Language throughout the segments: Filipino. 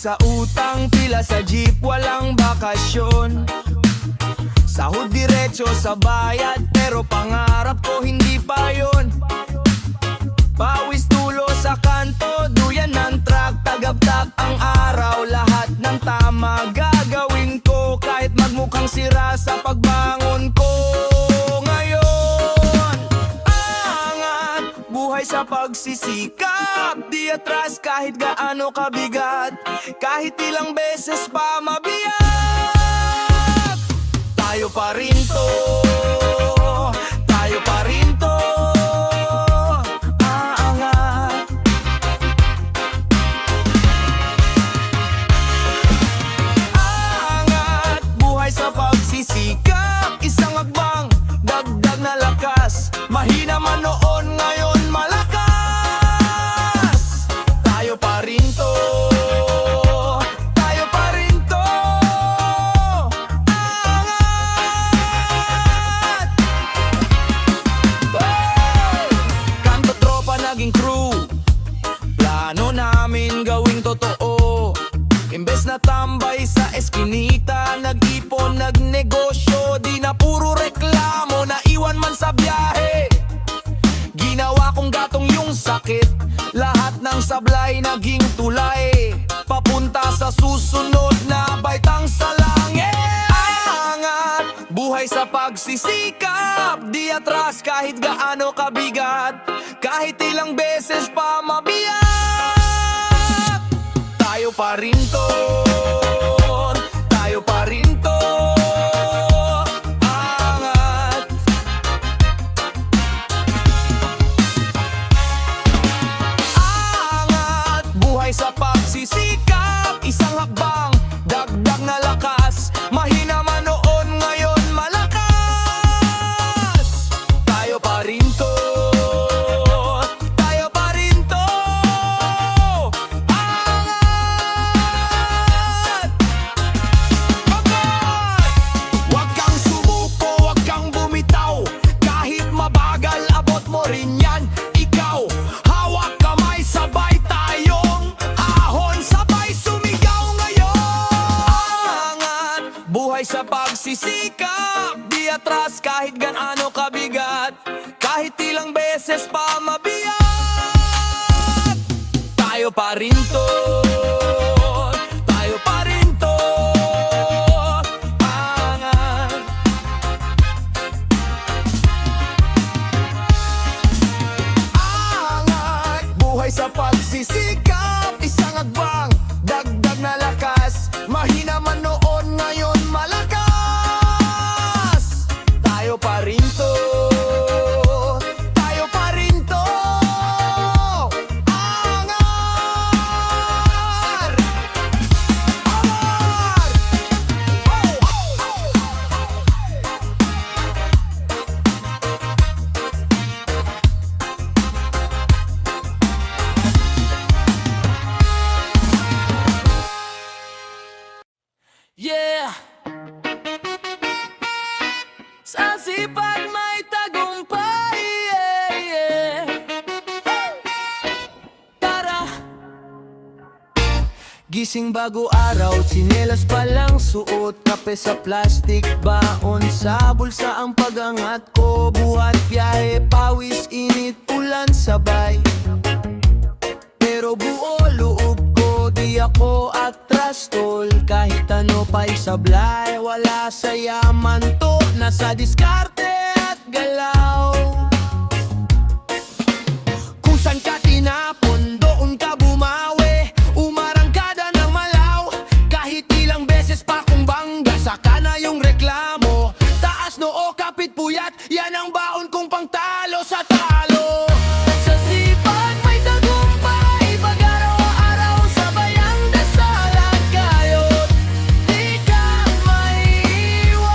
Sa utang, pila sa jeep, walang bakasyon. Sahod diretso sa bayad, pero pangarap ko hindi pa yon. Pawis tulo sa kanto, duyan ng truck, tagabtak ang araw. Lahat ng tama gagawin ko, kahit magmukhang sira sa pagbangon ko. Ngayon, angat, buhay sa pagsisikap, di atras kahit gaano kabigat, kahit ilang beses pa mabiyak. Tayo pa rin to, tayo pa rin to. Aangat, aangat, buhay sa pagsisikap, isang hakbang, dagdag na lakas. Mahina man noon, ngayon malakas. Tayo pa rin to, tayo pa rin to. Angat, oh! Kanto tropa naging crew, plano namin gawing totoo. Imbes na tambay sa eskinita, nag-ipon, nagnegosyo. Di na puro reklamo, naiwan man sa biyahe. Ginawa kong gatong yung sakit, lahat ng sablay naging tulay, papunta sa susunod na baitang salangit. Angat, buhay sa pagsisikap, di atras kahit gaano kabigat, kahit ilang beses pa mabiyak. Tayo pa rin to, tayo pa rin to. Angat, angat, buhay sa pagsisikap, isang hakbang, dagdag na lakas. Mahina man noon, ngayon malakas. Tayo pa rin to, tayo pa rin to. Angat, angat, wag kang sumuko, wag kang bumitaw. Kahit mabagal, abot mo rin yan. Ikaw, hawak kamay, sabay tayong ahon, sabay sumigaw ngayon. Angat, buhay sa pagsisikap, di atras kahit gaano kabigat, kahit ilang beses pa mabiyak. Tayo pa rin to, tayo pa rin to. Angat, angat, buhay sa pagsisikap, isang hakbang, dagdag na lakas. Mahina man noon, ngayon malakas. Tayo pa rin to, tayo pa rin to. Angat, angat, oh, oh, oh. Yeah! Sa sipag may tagumpay, yeah, yeah. Tara! Gising bago araw, tsinelas pa lang suot, kape sa plastic, baon sa bulsa ang pagangat ko. Buhat biyahe, pawis, init, ulan sabay, pero buo loob ko, di ako atras tol. Kahit ano pa'y sablay, wala sa yaman to, nasa diskarte at galaw. Kung saan ka tinapon, doon ka bumawi, umarangkada ng malaw. Kahit ilang beses pa kung bangga, saka na yung reklamo. Taas noo, kapit puyat, yan ang baon kong pangtalo sa talo. Sa sipag may tagumpay, pag araw-araw sabay ang dasal at kayod, di ka maiiwan.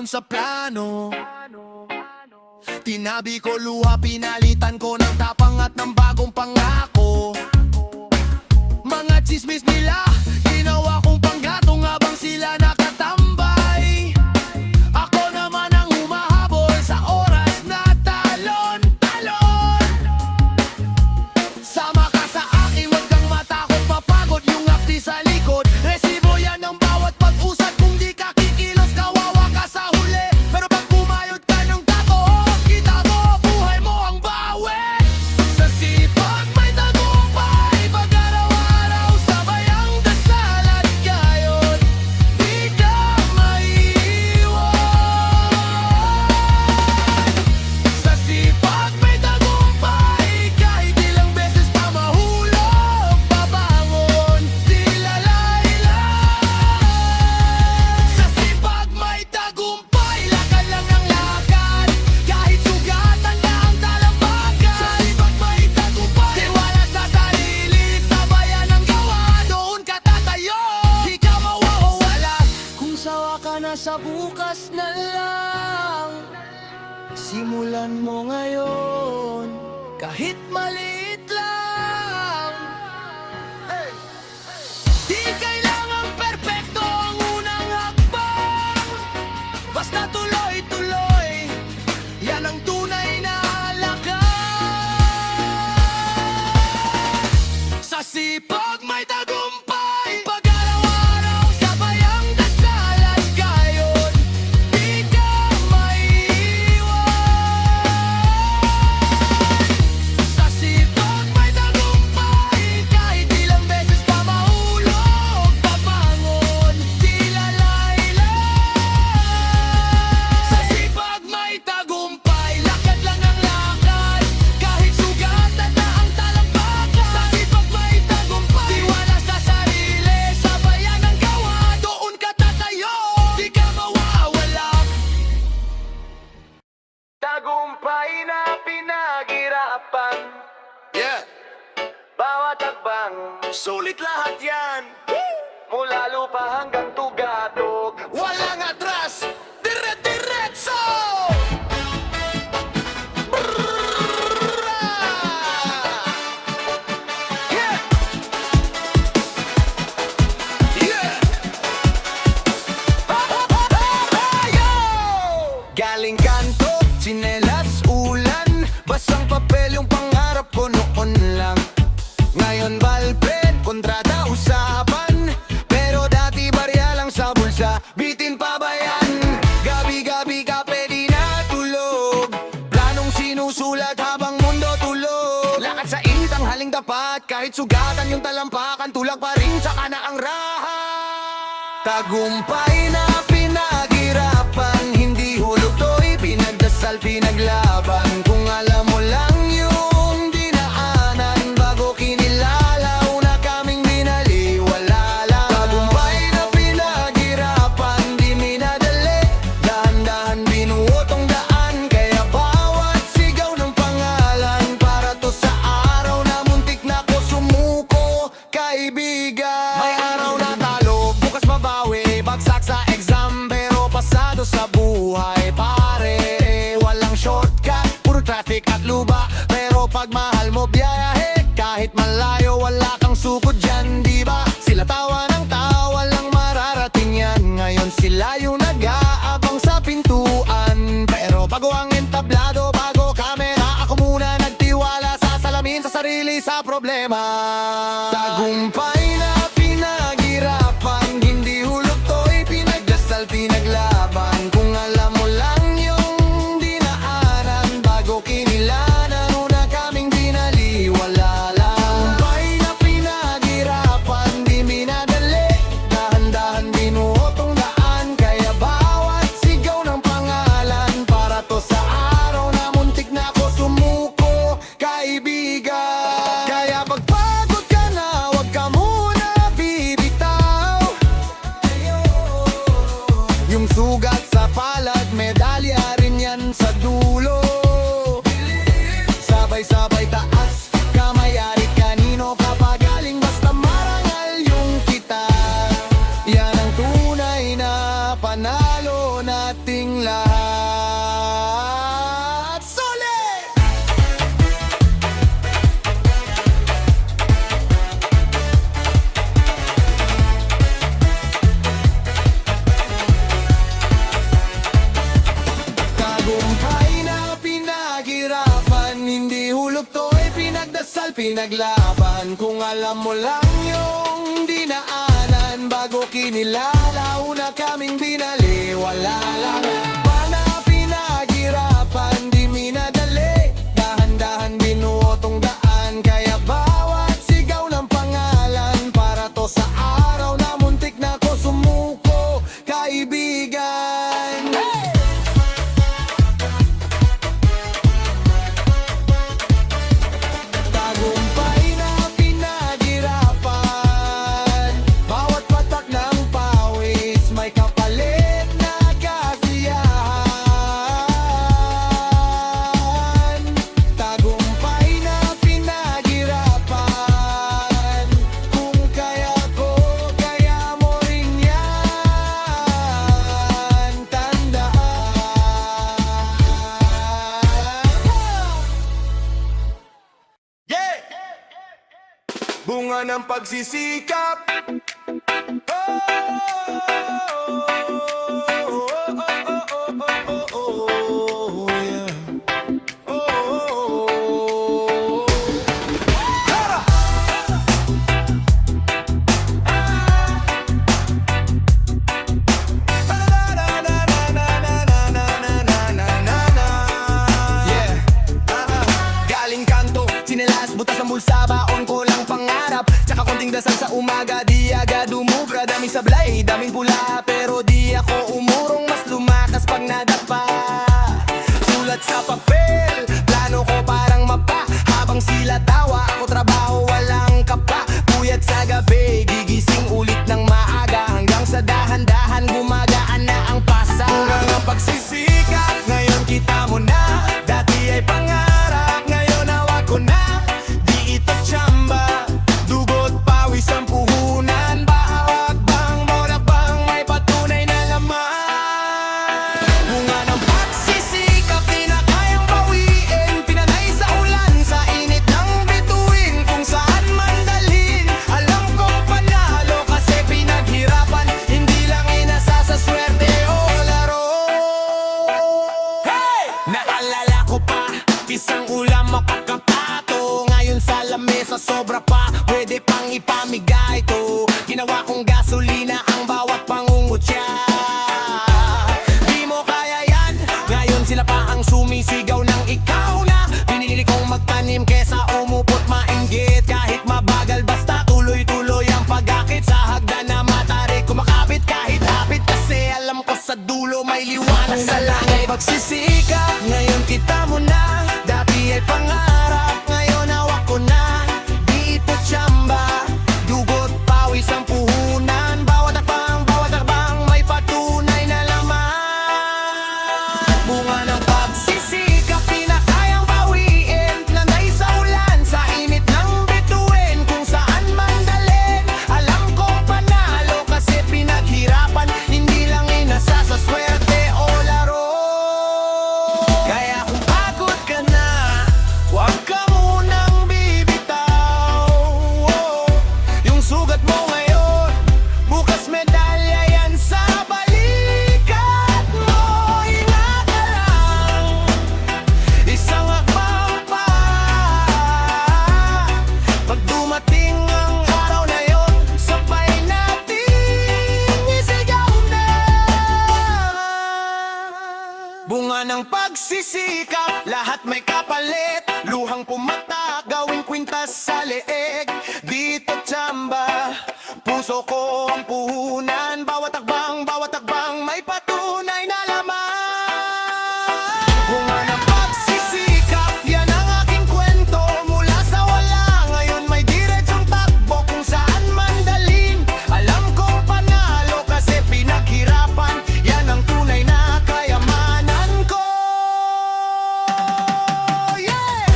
ayon sa plano. Tinabi ko luha, pinalitan ko ng tapang at ng bagong pangako. Mga chismis nila, ginawa kong panggatong habang sila nakatambay. Ako naman ang humahabol sa oras na talon-talon. Sama ka sa akin, huwag kang matakot, mapagod yung akti sa likod. Resibo yan ng bawat pag-usad, kung di ka kikilos, kawawa ka sa huli. Pero pag pumayot ka ng tato, kita mo, buhay mo ang bawi. Sa sipag may tagumpay, pag araw-araw sabay ang dasal at gayon, di ka maiiwan. Sa sipag may tagumpay, kahit ilang beses pa mahulog, babangon, di lalailan. Sa sipag may tagumpay, lakad lang ang lakad, kahit sugatan na ang talampakan. Sa sipag may tagumpay, tiwala sa sarili, sabayan ang gawa, doon ka tatayo, di ka mawawala. Kung sawa ka na sa bukas na lang, simulan mo ngayon, kahit maliit lang. Di kailangan perpekto ang unang hakbang, basta tuloy-tuloy, yan ang tunay na lakad. Sa sipag may tagumpay, pag araw-araw sabay ang dasal at gayon, di ka maiiwan. Sa sipag may tagumpay, kahit ilang beses pa mahulog, babangon, di lalailan. Sa sipag may tagumpay, lakad lang ang lakad, kahit sugatan na ang talampakan. Sa sipag may tagumpay, tiwala sa sarili, sabayan ang gawa, doon ka tatayo, di ka mawawala. Tagumpay na pinaghirapan, yeah. Bawat hakbang, sulit lahat yan. Mula lupa hanggang tugatog, walang atras, dire-diretso. Yeah. Yeah. Yo! Galing kanto, tsinelas, ulan, basang papel yung pangarap ko noon lang. Ngayon ballpen, kontrata, usapan, pero dati barya lang sa bulsa, bitin pa ba yan? Gabi-gabi kape di natulog, planong sinusulat habang mundo tulog. Lakad sa init ang haling tapat, kahit sugatan yung talampakan, tulang pa rin sa kana ang raha. Tagumpay na pinaghirapan, hindi hulog to'y pinagdasal, pinaglaban. Kung alam mo lang yung dinaanan, bago kinilala, una kaming binaliwala lang. Tagumpay na pinaghirapan, di minadali, dahan-dahan binuot ang daan, kaya bawat sigaw ng pangalan, para to sa araw na muntik na ko sumuko, kaibigan. May araw na talo, bukas mabawi, bagsak sa exam, pero pasado sa buhay, pare. Walang shortcut, puro traffic at luba, pero pag mahal mo biyahe, kahit malayo, wala kang sukod dyan, diba? Sila tawa ng tawa lang, mararating yan. Ngayon sila yung nag-aabang sa pintuan, pero bago ang entablado, bago kamera, ako muna nagtiwala sa salamin, sa sarili, sa problema. Tagumpay na pinaghirapan, hindi hulog to'y pinagdasal, pinaglaban. Kung alam mo lang yung dinaanan, bago kinilanan, una kaming binaliwala lang. Tagumpay na pinaghirapan, di minadali, dahan-dahan binuot ang daan, kaya bawat sigaw ng pangalan, para to sa araw na muntik na ko sumuko, kaibigan. Kaya pagpagod pinaglaban. Kung alam mo lang yung dinaanan, bago kinilala, una kaming binaliwala lang. Mana pinaghirapan, di minadali, dahan-dahan binuo tong daan. Kaya bawat sigaw ng pangalan, para to sa araw na muntik na ko sumuko, kaibigan. Tagumpay na pinaghirapan, bawat patak ng pawis, may kapalit na kasiyahan. Tagumpay na pinaghirapan, kung kaya ko, kaya mo rin yan tandaan. Yeah! Bunga ng pagsisikap. Yeah. Galing kanto, sinelas, butas ang bulsa, baon ko lang pangarap. Tsaka konting dasal sa umaga, di agad umubra. Daming sablay, daming pula, pero di ako umurong. Mas lumakas pag nadapa. Sulat sa papel, plano ko parang mapa. Habang sila tawa, ako trabaho, walang kapa. Puyat sa gabi, gigising ulit ng maaga. Hanggang sa dahan-dahan, gumagaan na ang pasa. Unang ang pagsisikap, ngayon kita mo na. Dati ay pangarap, ngayon hawak ko na. Di ito tsamba, dugot pawis ang puhunan. Bahawak bang, borak bang, may patunay na laman. Bunga ng pagsisikap, di na kayang bawiin. Pinanay sa ulan, sa init ng bituin. Kung saan man dalhin, alam kong panalo. Kasi pinaghirapan, hindi lang inasa sa swerte o laro. Hey! Naalala ko pa, isang ulam makakapato. Ngayon sa lamesa sobra pa, pwede pang ipamigay to. Ginawa kong gasolina ang bawat pangungutya. Di mo kaya yan, ngayon sila pa ang sumisigaw ng ikaw na. Pinili kong magtanim kesa umupot mainggit. Kahit mabagal basta tuloy-tuloy ang pag-akit. Sa hagdan na matarik kumakapit kahit hapit. Kasi alam ko sa dulo may liwanag sa langit. Pagsisikap, ngayon kita mo na. Dati ay pangarap, ngayon hawak ko na. Di ito tsamba, dugot pawis ang puhunan. Bawat akbang, may patunay na laman. Bunga ng pagsisikap, di na kayang bawiin. Nanay sa ulan, sa init ng bituin. Kung saan man dalhin, alam kong panalo. Kasi pinaghirapan, hindi lang inasa sa swerte o laro. Kaya kung pagod ka na, huwag ka munang bibitaw. Yung sugat mo ngayon, bukas medalya yan sa balikat mo. Ingat ka lang, isang akbang pa. Pag dumating ang araw na yon, sabay nating isigaw na. Bunga ng pagsisikap, lahat may kapalit. Luhang pumatak, gawing kwintas sa leeg. Dito tsamba, puso ko ang puhunan. Bawat akbang, may patunay na laman. Bunga ng pagsisikap, yan ang aking kwento. Mula sa wala, ngayon may diretsong takbo. Kung saan man dalhin, alam kong panalo. Kasi pinaghirapan, yan ang tunay na kayamanan ko. Yeah!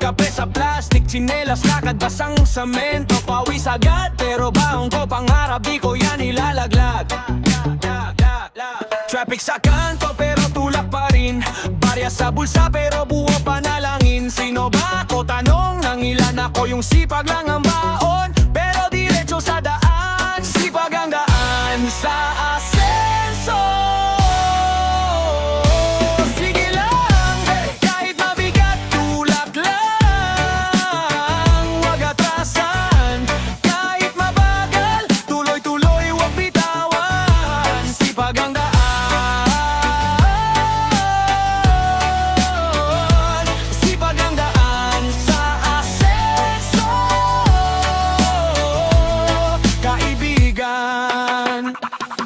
Kape sa plastic, tsinelas, lakad basang semento. Pawis agad, pero baong ko pangarap, di ko yan ilalaglag. Traffic sa kanto, pero tulak pa rin. Barya sa bulsa, pero buo panalangin. Sino ba ako? Tanong ng ilan, ako yung sipag lang ang baon, pero diretso sa daan. Sipag ang daan sa asenso. Sige lang, kahit mabigat, tulak lang. Huwag atrasan, kahit mabagal, tuloy-tuloy, huwag bitawan. Sipag ang daan, sipag ang daan sa asenso. Kaibigan,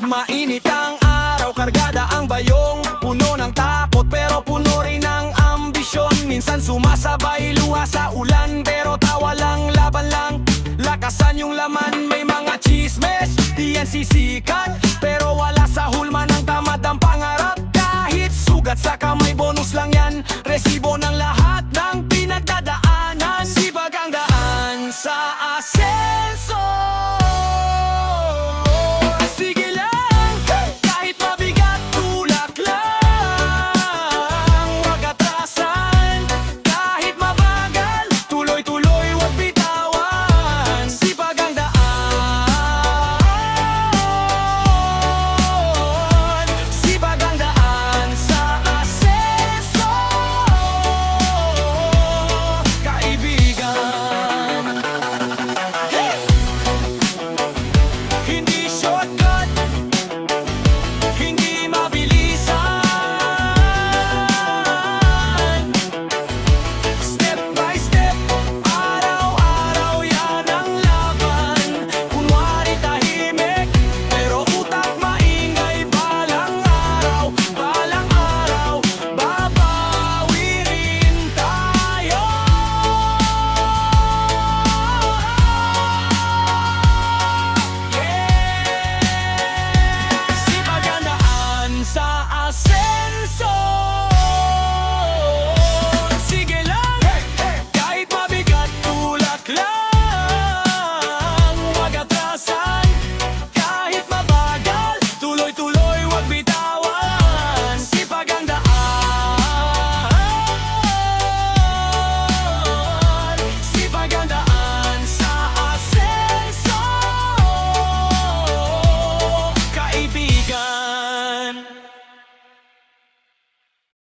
mainit ang araw, kargada ang bayong. Puno ng takot pero puno rin ng ambisyon. Minsan sumasabay luha sa ulan, pero tawa lang, laban lang. Lakasan yung laman, may mga chismes, di yan sisikat, pero wala sa hulma ng tamad ang pangarap. Kahit sugat sa